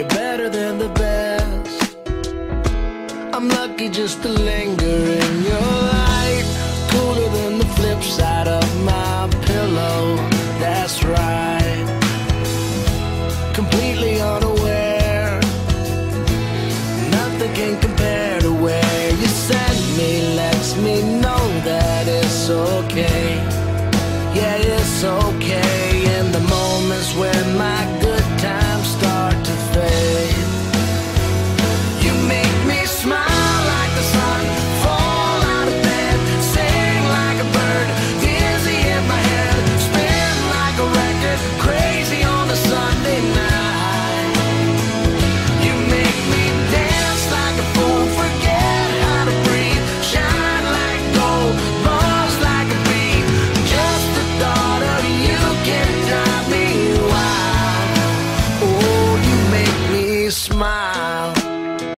You're better than the best. I'm lucky just to linger in your light. Cooler than the flip side of my pillow. That's right. Completely unaware. Nothing can compare to where you send me. Lets me know that it's okay. Yeah, it's okay. In the moments when my good times start to fade, you make me smile like the sun, fall out of bed, sing like a bird, dizzy in my head, spin like a record, crazy on a Sunday night. You make me dance like a fool, forget how to breathe, shine like gold, buzz like a bee. Just the thought of you can drive me wild. Oh, you make me smile.